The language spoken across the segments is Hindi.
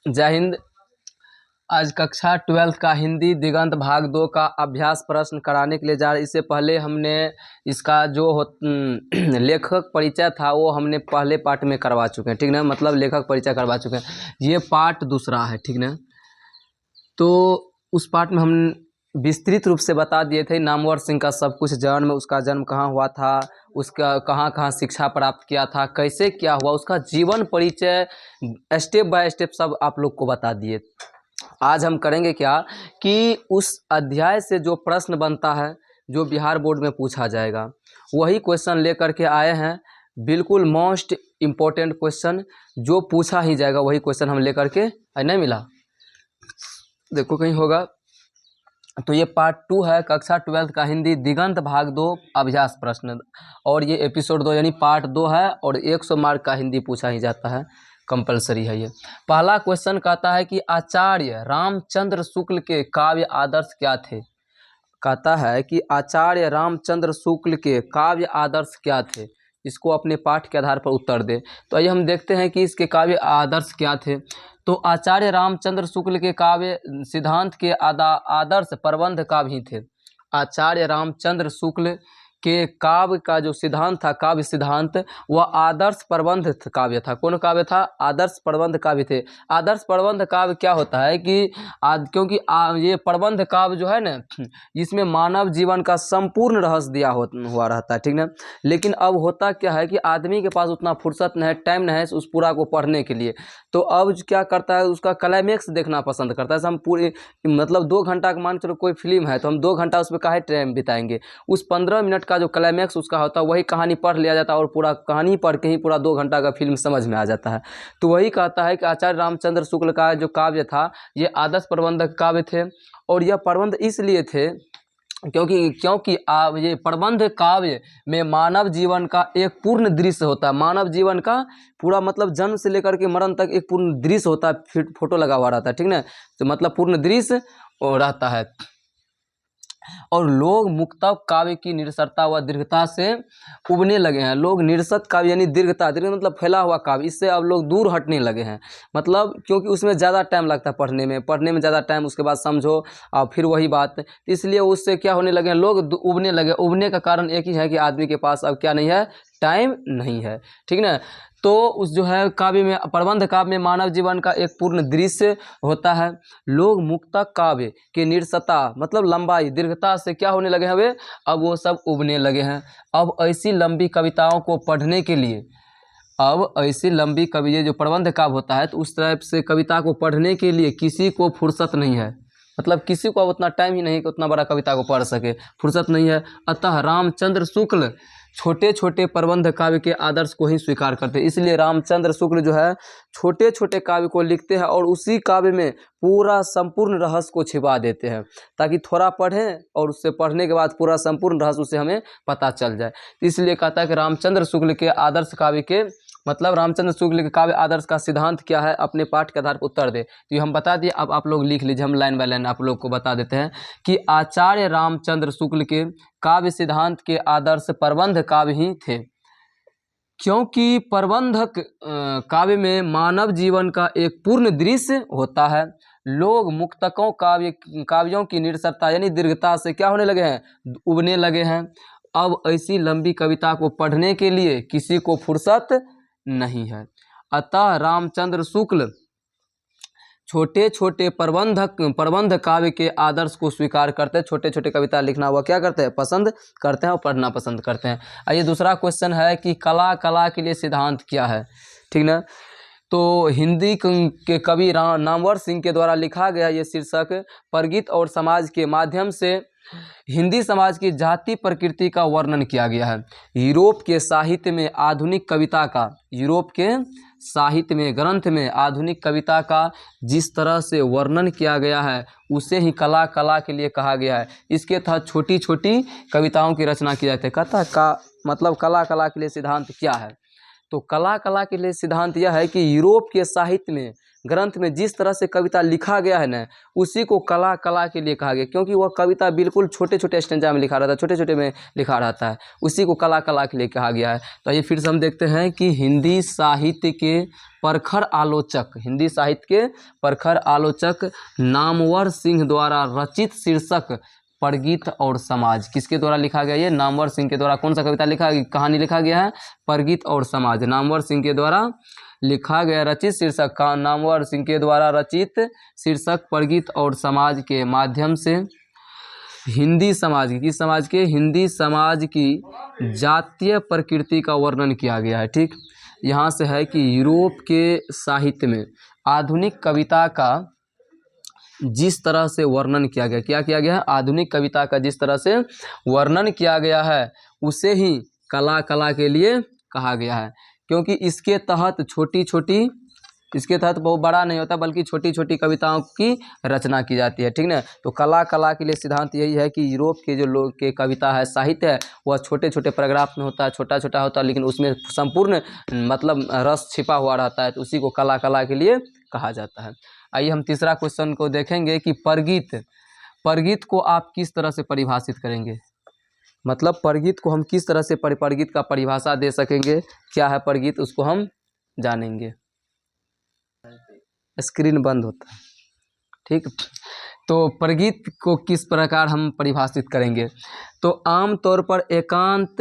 जय हिंद। आज कक्षा 12th का हिंदी दिगंत भाग 2 का अभ्यास प्रश्न कराने के लिए जा रहे। इससे पहले हमने इसका जो लेखक परिचय था वो हमने पहले पार्ट में करवा चुके हैं, ठीक ना। मतलब लेखक परिचय करवा चुके हैं, ये पार्ट दूसरा है, ठीक ना। तो उस पार्ट में हम विस्तृत रूप से बता दिए थे नामवर सिंह का सब कुछ, जन्म, उसका जन्म कहाँ हुआ था, उसका कहाँ कहाँ शिक्षा प्राप्त किया था, कैसे क्या हुआ, उसका जीवन परिचय स्टेप बाय स्टेप सब आप लोग को बता दिए। आज हम करेंगे क्या कि उस अध्याय से जो प्रश्न बनता है जो बिहार बोर्ड में पूछा जाएगा वही क्वेश्चन लेकर के आए हैं। बिल्कुल मोस्ट इम्पोर्टेंट क्वेश्चन जो पूछा ही जाएगा वही क्वेश्चन हम लेकर के, नहीं मिला देखो कहीं होगा। तो ये पार्ट 2 है कक्षा 12th का हिंदी दिगंत भाग 2 अभ्यास प्रश्न, और ये एपिसोड 2 यानी पार्ट 2 है, और 100 मार्क का हिंदी पूछा ही जाता है, कंपलसरी है ये। पहला क्वेश्चन कहता है कि आचार्य रामचंद्र शुक्ल के काव्य आदर्श क्या थे। कहता है कि आचार्य रामचंद्र शुक्ल के काव्य आदर्श क्या थे, इसको अपने पाठ के आधार पर उत्तर दे। तो आइए हम देखते हैं कि इसके काव्य आदर्श क्या थे। तो आचार्य रामचंद्र शुक्ल के काव्य सिद्धांत के आदर्श प्रबंध काव्य ही थे। आचार्य रामचंद्र शुक्ल के काव्य का जो सिद्धांत था, काव्य सिद्धांत, वह आदर्श प्रबंध काव्य था। कौन काव्य था? आदर्श प्रबंध काव्य थे। आदर्श प्रबंध काव्य क्या होता है कि क्योंकि ये प्रबंध काव्य जो है ना, इसमें मानव जीवन का संपूर्ण रहस्य दिया हुआ रहता है, ठीक ना। लेकिन अब होता क्या है कि आदमी के पास उतना फुर्सत नहीं है, टाइम नहीं है उस पूरा को पढ़ने के लिए। तो अब क्या करता है, उसका क्लाइमेक्स देखना पसंद करता है। हम पूरी मतलब 2 घंटा का मान चलो कोई फिल्म है तो हम 2 घंटा उस पर काहे टाइम बिताएंगे। उस 15 मिनट का जो क्लाइमेक्स उसका होता है वही कहानी पढ़ लिया जाता है, और पूरा कहानी पढ़ के ही पूरा 2 घंटा का फिल्म समझ में आ जाता है। तो वही कहता है कि आचार्य रामचंद्र शुक्ल का जो काव्य था ये आदर्श प्रबंधक काव्य थे। और यह प्रबंध इसलिए थे क्योंकि ये प्रबंध काव्य में मानव जीवन का एक पूर्ण दृश्य होता है। मानव जीवन का पूरा मतलब जन्म से लेकर के मरण तक एक पूर्ण दृश्य होता है, फिर फोटो लगा हुआ रहता है, ठीक ना। तो मतलब पूर्ण दृश्य रहता है। और लोग मुक्तक काव्य की निरसता व दीर्घता से उबने लगे हैं। लोग निरसत काव्य यानी दीर्घता मतलब फैला हुआ काव्य, इससे अब लोग दूर हटने लगे हैं। मतलब क्योंकि उसमें ज़्यादा टाइम लगता है पढ़ने में ज़्यादा टाइम, उसके बाद समझो और फिर वही बात, इसलिए उससे क्या होने लगे हैं, लोग उबने लगे। उबने का कारण एक ही है कि आदमी के पास अब क्या नहीं है, टाइम नहीं है, ठीक ना। तो उस जो है काव्य में, प्रबंध काव्य में मानव जीवन का एक पूर्ण दृश्य होता है। लोग मुक्तक काव्य की निरसता मतलब लंबाई, दीर्घता से क्या होने लगे हैं वे, अब वो सब उबने लगे हैं। अब ऐसी लंबी कविताओं को पढ़ने के लिए, अब ऐसी लंबी कविता जो प्रबंध काव्य होता है तो उस टाइप से कविता को पढ़ने के लिए किसी को फुर्सत नहीं है। मतलब किसी को अब उतना टाइम ही नहीं कि उतना बड़ा कविता को पढ़ सके, फुर्सत नहीं है। अतः रामचंद्र शुक्ल छोटे छोटे प्रबंध काव्य के आदर्श को ही स्वीकार करते हैं। इसलिए रामचंद्र शुक्ल जो है छोटे छोटे काव्य को लिखते हैं और उसी काव्य में पूरा संपूर्ण रहस्य को छिपा देते हैं, ताकि थोड़ा पढ़ें और उससे पढ़ने के बाद पूरा संपूर्ण रहस्य उसे हमें पता चल जाए। इसलिए कहता है कि रामचंद्र शुक्ल के आदर्श काव्य के मतलब रामचंद्र शुक्ल के काव्य आदर्श का सिद्धांत क्या है, अपने पाठ के आधार पर उत्तर दे। तो ये हम बता दिए, अब आप लोग लिख लीजिए, हम लाइन बाय लाइन आप लोग को बता देते हैं कि आचार्य रामचंद्र शुक्ल के काव्य सिद्धांत के आदर्श प्रबंध काव्य ही थे। क्योंकि प्रबंधक काव्य में मानव जीवन का एक पूर्ण दृश्य होता है। लोग मुक्तकों काव्यों की निरसता यानी दीर्घता से क्या होने लगे हैं, उबने लगे हैं। अब ऐसी लंबी कविता को पढ़ने के लिए किसी को फुर्सत नहीं है। अतः रामचंद्र शुक्ल छोटे छोटे प्रबंध काव्य के आदर्श को स्वीकार करते हैं। छोटे छोटे कविता लिखना हुआ क्या करते हैं, पसंद करते हैं और पढ़ना पसंद करते हैं। आइए दूसरा क्वेश्चन है कि कला के लिए सिद्धांत क्या है, ठीक ना। तो हिंदी के कवि नामवर सिंह के द्वारा लिखा गया ये शीर्षक प्रगीत और समाज के माध्यम से हिंदी समाज की जाति प्रकृति का वर्णन किया गया है। यूरोप के साहित्य में आधुनिक कविता का, यूरोप के साहित्य में ग्रंथ में आधुनिक कविता का जिस तरह से वर्णन किया गया है उसे ही कला के लिए कहा गया है। इसके तहत छोटी छोटी कविताओं की रचना की जाती है। कहता है का मतलब कला के लिए सिद्धांत क्या है। तो कला के लिए सिद्धांत यह है कि यूरोप के साहित्य में ग्रंथ में जिस तरह से कविता लिखा गया है ना, उसी को कला के लिए कहा गया, क्योंकि वह कविता बिल्कुल छोटे छोटे स्टेंजा में लिखा रहता है, छोटे छोटे में लिखा रहता है, उसी को कला के लिए कहा गया है। तो ये फिर से हम देखते हैं कि हिंदी साहित्य के प्रखर आलोचक नामवर सिंह द्वारा रचित शीर्षक परगीत और समाज, किसके द्वारा लिखा गया? ये नामवर सिंह के द्वारा। कौन सा कविता लिखा, कहानी लिखा गया है? परगीत और समाज, नामवर सिंह के द्वारा लिखा गया रचित शीर्षक का, नामवर सिंह के द्वारा रचित शीर्षक परगीत और समाज के माध्यम से हिंदी समाज की, किस समाज के? हिंदी समाज की जातीय प्रकृति का वर्णन किया गया है। ठीक, यहाँ से है कि यूरोप के साहित्य में आधुनिक कविता का जिस तरह से वर्णन किया गया, क्या किया गया है? आधुनिक कविता का जिस तरह से वर्णन किया गया है, उसे ही कला के लिए कहा गया है, क्योंकि इसके तहत इसके तहत बहुत बड़ा नहीं होता, बल्कि छोटी छोटी कविताओं की रचना की जाती है। ठीक ना? तो कला के लिए सिद्धांत यही है कि यूरोप के जो लोग के कविता है, साहित्य है, वह छोटे छोटे पैराग्राफ में होता है, छोटा छोटा होता है, लेकिन उसमें संपूर्ण मतलब रस छिपा हुआ रहता है, तो उसी को कला के लिए कहा जाता है। आइए हम तीसरा क्वेश्चन को देखेंगे कि परगीत को आप किस तरह से परिभाषित करेंगे? मतलब परगीत को हम किस तरह से परगीत का परिभाषा दे सकेंगे, क्या है परगीत, उसको हम जानेंगे। स्क्रीन बंद होता है। ठीक, तो परगीत को किस प्रकार हम परिभाषित करेंगे? तो आम तौर पर एकांत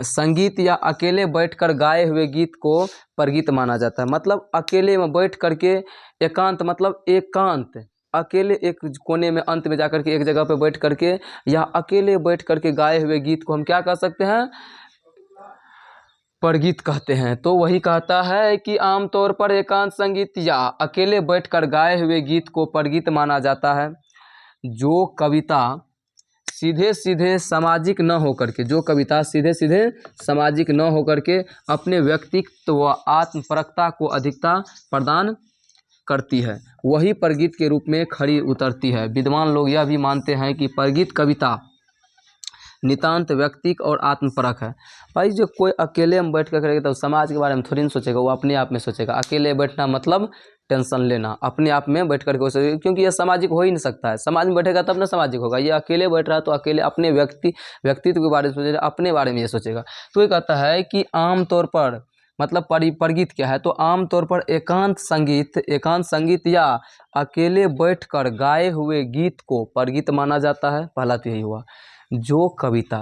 संगीत या अकेले बैठकर गाए हुए गीत को परगीत माना जाता है। मतलब अकेले में बैठ करके, एकांत मतलब एकांत, अकेले एक कोने में अंत में जाकर के एक जगह पे बैठ करके या अकेले बैठ करके गाए हुए गीत को हम क्या कह सकते हैं? परगीत कहते हैं। तो वही कहता है कि आमतौर पर एकांत संगीत या अकेले बैठकर गाए हुए गीत को परगीत माना जाता है। जो कविता सीधे सीधे सामाजिक न होकर के, जो कविता सीधे सीधे सामाजिक न होकर के अपने व्यक्तित्व व आत्मपरकता को अधिकता प्रदान करती है, वही परगीत के रूप में खड़ी उतरती है। विद्वान लोग यह भी मानते हैं कि परगीत कविता नितांत व्यक्तिक और आत्मपरक है। भाई जो कोई अकेले में बैठ कर करेगा तो समाज के बारे में थोड़ी ना सोचेगा, वो अपने आप में सोचेगा। अकेले बैठना मतलब टेंशन लेना, अपने आप में बैठ करके सोचेगा, क्योंकि यह सामाजिक हो ही नहीं सकता है। समाज में बैठेगा तब ना सामाजिक होगा। ये अकेले बैठ रहा है तो अकेले अपने व्यक्तित्व के बारे में सोचेगा, अपने बारे में ये सोचेगा। तो ये कहता है कि आमतौर पर मतलब परगीत क्या है? तो आमतौर पर एकांत संगीत या अकेले बैठकर गाए हुए गीत को परगीत माना जाता है। पहला तो यही हुआ। जो कविता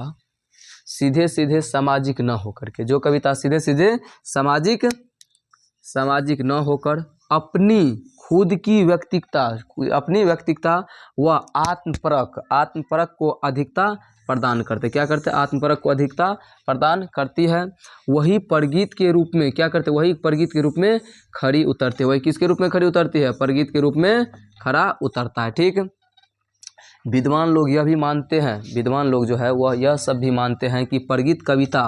सीधे सीधे सामाजिक न होकर के, जो कविता सीधे सीधे सामाजिक न होकर अपनी खुद की व्यक्तिकता व आत्मपरक को अधिकता प्रदान करते, क्या करते? आत्मपरक को अधिकता प्रदान करती है, वही परगीत के रूप में क्या करते? वही परगीत के रूप में खड़ी उतरते। वही किसके रूप में खड़ी उतरती है? परगीत के रूप में खड़ा उतरता है। ठीक, विद्वान लोग यह भी मानते हैं, विद्वान लोग जो है वह यह सब भी मानते हैं कि परगीत कविता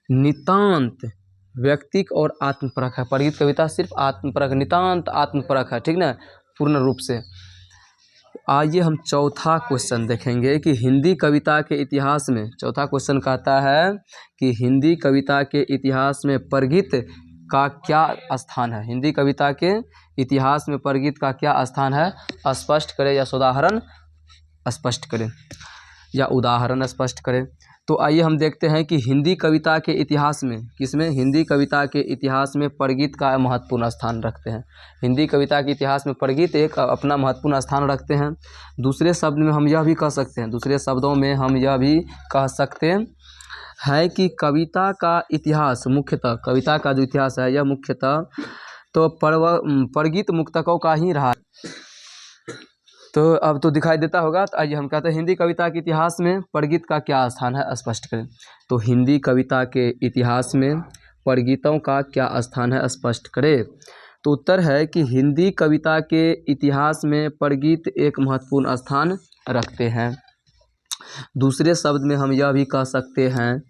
नितांत व्यक्तिक और आत्मपरक है। परगीत कविता सिर्फ आत्मपरक, नितांत आत्मपरक है। ठीक ना? पूर्ण रूप से। आइए हम चौथा क्वेश्चन देखेंगे कि हिंदी कविता के इतिहास में, चौथा क्वेश्चन कहता है कि हिंदी कविता के इतिहास में परगीत का क्या स्थान है? हिंदी कविता के इतिहास में परगीत का क्या स्थान है? स्पष्ट करें या उदाहरण स्पष्ट करें या उदाहरण स्पष्ट करें। तो आइए हम देखते हैं कि हिंदी कविता के इतिहास में, किसमें? हिंदी कविता के इतिहास में परगीत का महत्वपूर्ण स्थान रखते हैं। हिंदी कविता के इतिहास में परगीत एक अपना महत्वपूर्ण स्थान रखते हैं। दूसरे शब्दों में हम यह भी कह सकते हैं कि कविता का इतिहास मुख्यतः, कविता का जो इतिहास है यह मुख्यतः तो परगीत मुक्तकों का ही रहा। तो अब तो दिखाई देता होगा। तो आइए हम कहते हैं हिंदी कविता के इतिहास में परगीत का क्या स्थान है, स्पष्ट करें। तो हिंदी कविता के इतिहास में परगीतों का क्या स्थान है, स्पष्ट करें। तो उत्तर है कि हिंदी कविता के इतिहास में परगीत एक महत्वपूर्ण स्थान रखते हैं। दूसरे शब्द में हम यह भी कह सकते हैं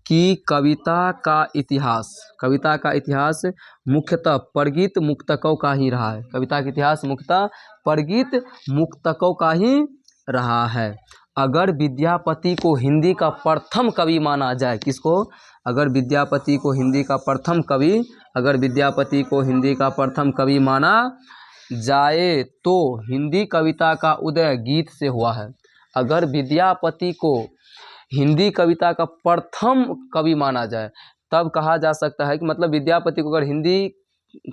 कि कविता का इतिहास मुख्यतः परगीत मुक्तकों का ही रहा है। कविता का इतिहास मुख्यतः परगीत मुक्तकों का ही रहा है। अगर विद्यापति को हिंदी का प्रथम कवि माना जाए, किसको? अगर विद्यापति को हिंदी का प्रथम कवि, अगर विद्यापति को हिंदी का प्रथम कवि माना जाए तो हिंदी कविता का उदय गीत से हुआ है। अगर विद्यापति को हिंदी कविता का प्रथम कवि माना जाए तब कहा जा सकता है कि मतलब विद्यापति को अगर हिंदी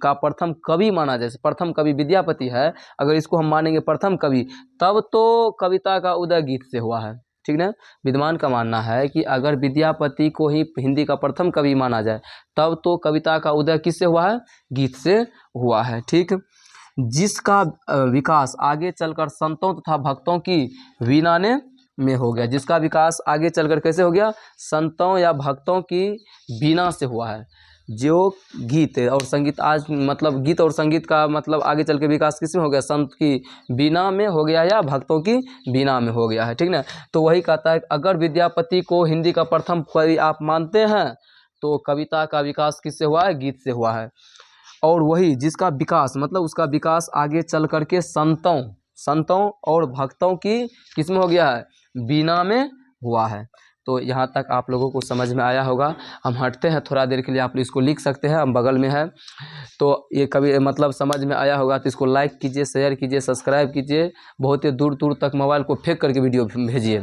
का प्रथम कवि माना जाए, प्रथम कवि विद्यापति है, अगर इसको हम मानेंगे प्रथम कवि, तब तो कविता का उदय गीत से हुआ है। ठीक ना? विद्वान का मानना है कि अगर विद्यापति को ही हिंदी का प्रथम कवि माना जाए तब तो कविता का उदय किससे हुआ है? गीत से हुआ है। ठीक, जिसका विकास आगे चलकर संतों तथा भक्तों की वीणा ने में हो गया। जिसका विकास आगे चलकर कैसे हो गया? संतों या भक्तों की वीणा से हुआ है। जो गीत और संगीत आज मतलब गीत और संगीत का मतलब आगे चल के विकास किस में हो गया? संत की वीणा में हो गया या भक्तों की वीणा में हो गया है। ठीक ना? तो वही कहता है अगर विद्यापति को हिंदी का प्रथम कवि आप मानते हैं तो कविता का विकास किससे हुआ है? गीत से हुआ है। और वही जिसका विकास मतलब उसका विकास आगे चल करके संतों और भक्तों की किस में हो गया है? वीणा में हुआ है। तो यहाँ तक आप लोगों को समझ में आया होगा। हम हटते हैं थोड़ा देर के लिए, आप इसको लिख सकते हैं, हम बगल में है। तो ये कभी मतलब समझ में आया होगा तो इसको लाइक कीजिए, शेयर कीजिए, सब्सक्राइब कीजिए, बहुत ही दूर दूर तक मोबाइल को फेंक करके वीडियो भेजिए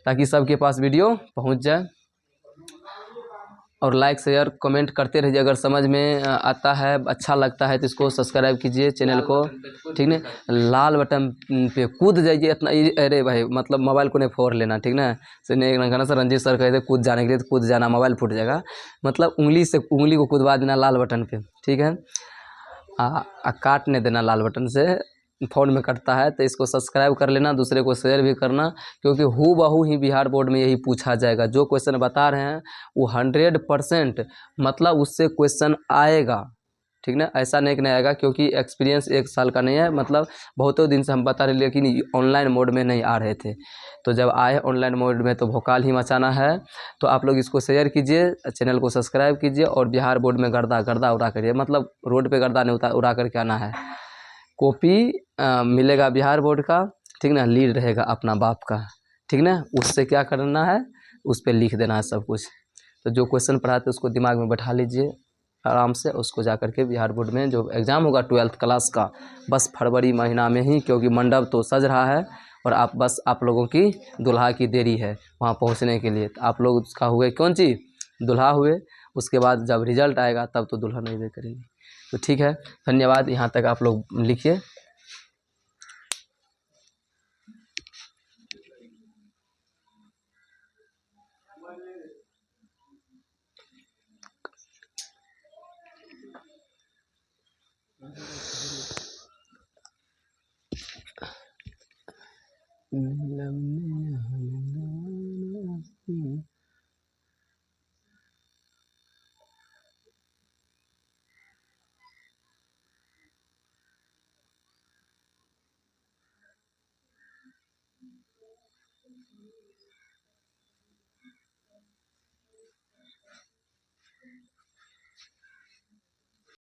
ताकि सबके पास वीडियो पहुँच जाए। और लाइक शेयर कमेंट करते रहिए। अगर समझ में आता है, अच्छा लगता है तो इसको सब्सक्राइब कीजिए चैनल को। ठीक ना? लाल बटन पे कूद जाइए इतना। अरे भाई मतलब मोबाइल को नहीं फोड़ लेना। ठीक ना? सुनिए गाना सर, रंजीत सर कहते कूद जाने के लिए तो कूद जाना, मोबाइल फूट जाएगा। मतलब उंगली को कूदवा देना लाल बटन पे। ठीक है? काट नहीं देना लाल बटन से, फ़ोन में कटता है। तो इसको सब्सक्राइब कर लेना, दूसरे को शेयर भी करना, क्योंकि हूबहू ही बिहार बोर्ड में यही पूछा जाएगा। जो क्वेश्चन बता रहे हैं वो 100% मतलब उससे क्वेश्चन आएगा। ठीक ना? ऐसा नहीं आएगा, क्योंकि एक्सपीरियंस 1 साल का नहीं है, मतलब बहुतों दिन से हम बता रहे, लेकिन ऑनलाइन मोड में नहीं आ रहे थे। तो जब आए ऑनलाइन मोड में तो भोकाल ही मचाना है। तो आप लोग इसको शेयर कीजिए, चैनल को सब्सक्राइब कीजिए और बिहार बोर्ड में गर्दा उड़ा करिए। मतलब रोड पे गर्दा नहीं उड़ा करके आना है। कॉपी मिलेगा बिहार बोर्ड का। ठीक ना? लीड रहेगा अपना बाप का। ठीक ना? उससे क्या करना है? उस पर लिख देना है सब कुछ। तो जो क्वेश्चन पढ़ाते उसको दिमाग में बैठा लीजिए आराम से। उसको जा करके बिहार बोर्ड में जो एग्ज़ाम होगा 12th क्लास का, बस फरवरी महीना में ही, क्योंकि मंडप तो सज रहा है और आप लोगों की दुल्हा की देरी है वहाँ पहुँचने के लिए। तो आप लोग उसका हुए कौन चीज़? दुल्हा हुए। उसके बाद जब रिजल्ट आएगा तब तो दुल्हन नहीं दे करेंगे। तो ठीक है, धन्यवाद। यहाँ तक आप लोग लिखिए।